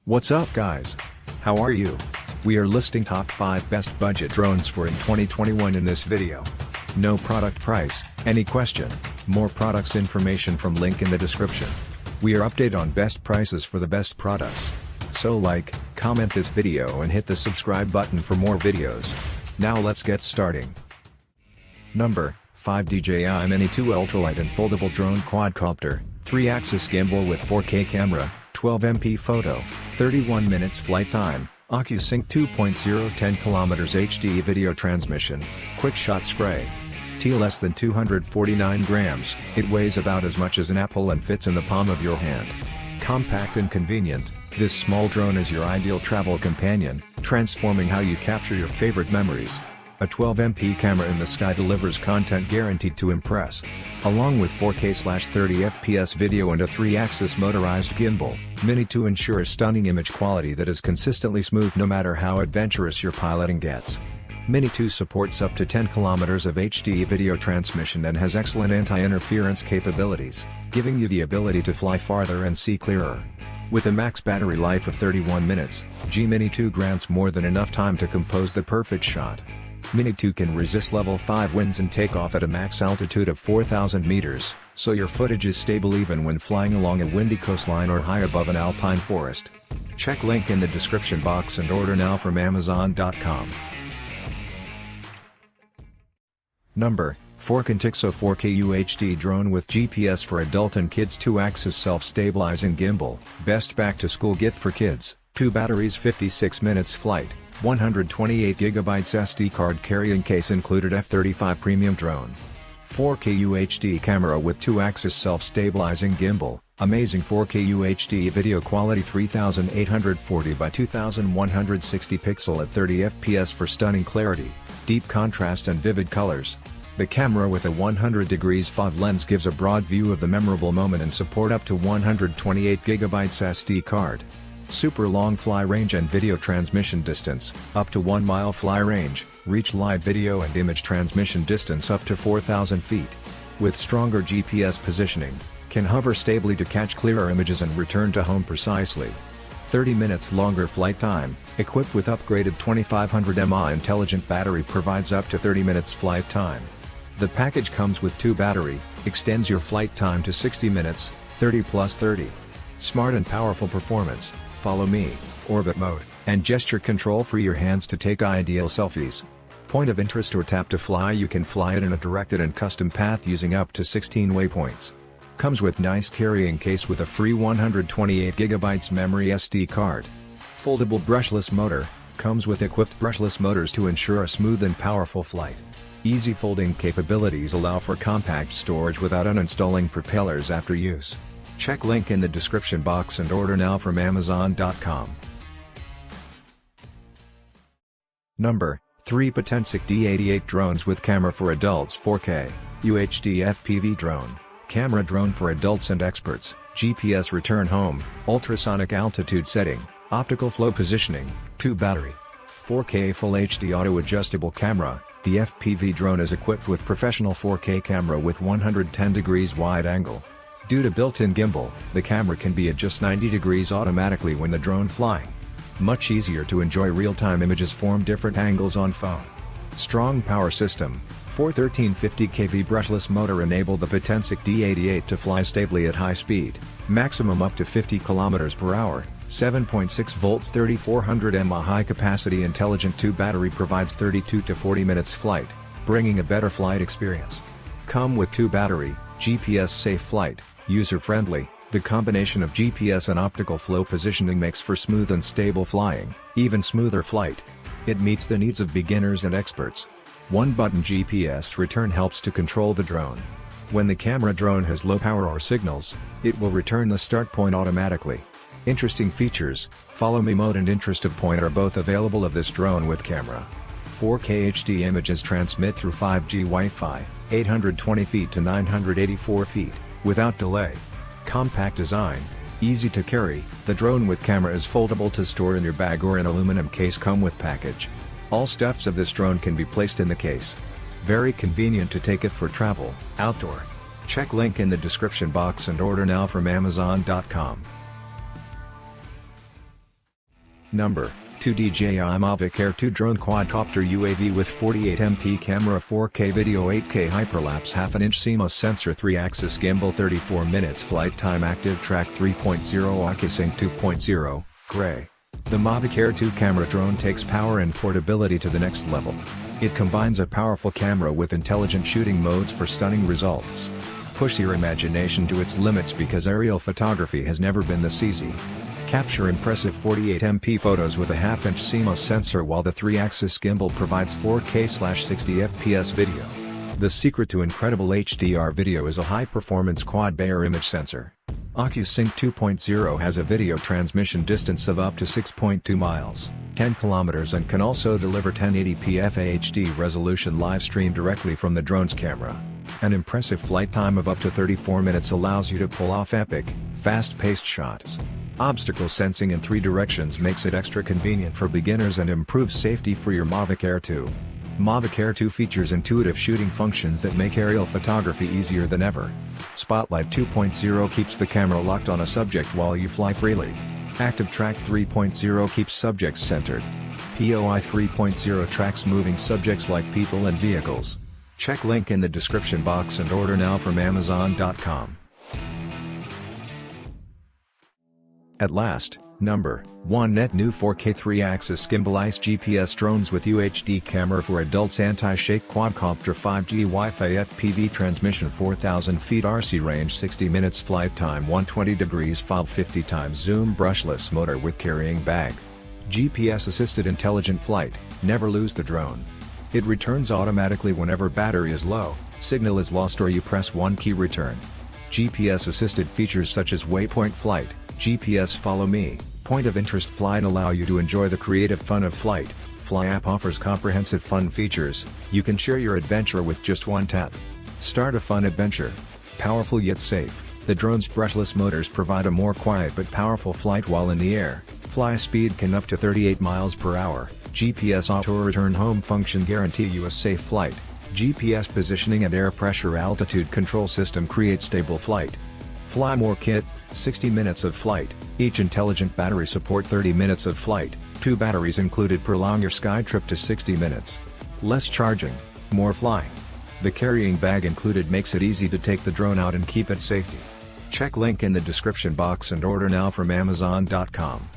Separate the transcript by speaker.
Speaker 1: What's up guys? How are you? We are listing top 5 best budget drones for in 2021 in this video. No product price, any question, more products information from link in the description. We are update on best prices for the best products. So like, comment this video and hit the subscribe button for more videos. Now let's get starting. Number 5 DJI Mini 2 Ultralight and Foldable Drone Quadcopter, 3-axis gimbal with 4K camera, 12MP photo, 31 minutes flight time, OcuSync 2.0 10 km HD video transmission, quick shot spray. T less than 249 grams, it weighs about as much as an apple and fits in the palm of your hand. Compact and convenient, this small drone is your ideal travel companion, transforming how you capture your favorite memories. A 12MP camera in the sky delivers content guaranteed to impress. Along with 4K/30fps video and a 3-axis motorized gimbal, Mini 2 ensures stunning image quality that is consistently smooth no matter how adventurous your piloting gets. Mini 2 supports up to 10 km of HD video transmission and has excellent anti-interference capabilities, giving you the ability to fly farther and see clearer. With a max battery life of 31 minutes, Mini 2 grants more than enough time to compose the perfect shot. Mini 2 can resist level 5 winds and take off at a max altitude of 4,000 meters, so your footage is stable even when flying along a windy coastline or high above an alpine forest. Check link in the description box and order now from Amazon.com. Number 4 Contixo 4K UHD Drone with GPS for Adult and Kids 2-axis Self-Stabilizing Gimbal, Best Back-to-School Gift for Kids, 2 batteries 56 minutes flight, 128GB SD card carrying case included F-35 Premium Drone. 4K UHD camera with 2-axis self-stabilizing gimbal, amazing 4K UHD video quality 3840 by 2160 pixel at 30fps for stunning clarity, deep contrast and vivid colors. The camera with a 100 degrees FOV lens gives a broad view of the memorable moment and support up to 128GB SD card. Super long fly range and video transmission distance, up to 1 mile fly range, reach live video and image transmission distance up to 4,000 feet. With stronger GPS positioning, can hover stably to catch clearer images and return to home precisely. 30 minutes longer flight time, equipped with upgraded 2500 mAh intelligent battery provides up to 30 minutes flight time. The package comes with 2 battery, extends your flight time to 60 minutes, 30 plus 30. Smart and powerful performance. Follow me, orbit mode, and gesture control for your hands to take ideal selfies. Point of interest or tap to fly. You can fly it in a directed and custom path using up to 16 waypoints. Comes with nice carrying case with a free 128GB memory SD card. Foldable brushless motor, comes with equipped brushless motors to ensure a smooth and powerful flight. Easy folding capabilities allow for compact storage without uninstalling propellers after use. Check link in the description box and order now from Amazon.com. Number 3 Potensic D88 Drones with Camera for Adults 4K, UHD FPV Drone, Camera Drone for Adults and Experts, GPS Return Home, Ultrasonic Altitude Setting, Optical Flow Positioning, 2 battery. 4K Full HD Auto Adjustable Camera. The FPV drone is equipped with professional 4K camera with 110 degrees wide angle. Due to built-in gimbal, the camera can be adjust 90 degrees automatically when the drone flying. Much easier to enjoy real-time images from different angles on phone. Strong power system, 41350 kV brushless motor enable the Potensic D88 to fly stably at high speed, maximum up to 50 km per hour, 7.6 volts 3400 mAh high capacity intelligent 2 battery provides 32 to 40 minutes flight, bringing a better flight experience. Come with 2 battery, GPS safe flight. User-friendly, the combination of GPS and optical flow positioning makes for smooth and stable flying, even smoother flight. It meets the needs of beginners and experts. 1-button GPS return helps to control the drone. When the camera drone has low power or signals, it will return the start point automatically. Interesting features, follow me mode and interactive point are both available of this drone with camera. 4K HD images transmit through 5G Wi-Fi, 820 feet to 984 feet. Without delay. Compact design, easy to carry, the drone with camera is foldable to store in your bag or an aluminum case come with package. All stuffs of this drone can be placed in the case. Very convenient to take it for travel, outdoor. Check link in the description box and order now from Amazon.com. Number 2 DJI Mavic Air 2 Drone Quadcopter UAV with 48MP camera 4K video 8K hyperlapse half-an-inch CMOS sensor 3-axis gimbal 34 minutes flight time active track 3.0 OcuSync 2.0, gray. The Mavic Air 2 camera drone takes power and portability to the next level. It combines a powerful camera with intelligent shooting modes for stunning results. Push your imagination to its limits because aerial photography has never been this easy. Capture impressive 48MP photos with a half-inch CMOS sensor while the 3-axis gimbal provides 4K/60 FPS video. The secret to incredible HDR video is a high-performance quad-Bayer image sensor. OcuSync 2.0 has a video transmission distance of up to 6.2 miles, 10 kilometers and can also deliver 1080p FHD resolution live stream directly from the drone's camera. An impressive flight time of up to 34 minutes allows you to pull off epic, fast-paced shots. Obstacle sensing in 3 directions makes it extra convenient for beginners and improves safety for your Mavic Air 2. Mavic Air 2 features intuitive shooting functions that make aerial photography easier than ever. Spotlight 2.0 keeps the camera locked on a subject while you fly freely. Active Track 3.0 keeps subjects centered. POI 3.0 tracks moving subjects like people and vehicles. Check link in the description box and order now from Amazon.com. At last, Number 1 NETNEW 4K 3-axis gimbal ICE GPS drones with UHD camera for adults anti-shake quadcopter 5G Wi-Fi FPV transmission 4000 feet RC range 60 minutes flight time 120 degrees FOV 50 times zoom brushless motor with carrying bag. GPS assisted intelligent flight, never lose the drone. It returns automatically whenever battery is low, signal is lost or you press one key return. GPS assisted features such as waypoint flight, GPS follow me, point of interest flight allow you to enjoy the creative fun of flight. Fly app offers comprehensive fun features, you can share your adventure with just one tap. Start a fun adventure. Powerful yet safe, the drone's brushless motors provide a more quiet but powerful flight while in the air. Fly speed can up to 38 miles per hour. GPS auto return home function guarantee you a safe flight. GPS positioning and air pressure altitude control system create stable flight. Fly more kit, 60 minutes of flight, each intelligent battery support 30 minutes of flight, 2 batteries included prolong your sky trip to 60 minutes. Less charging, more flying. The carrying bag included makes it easy to take the drone out and keep it safety. Check link in the description box and order now from Amazon.com.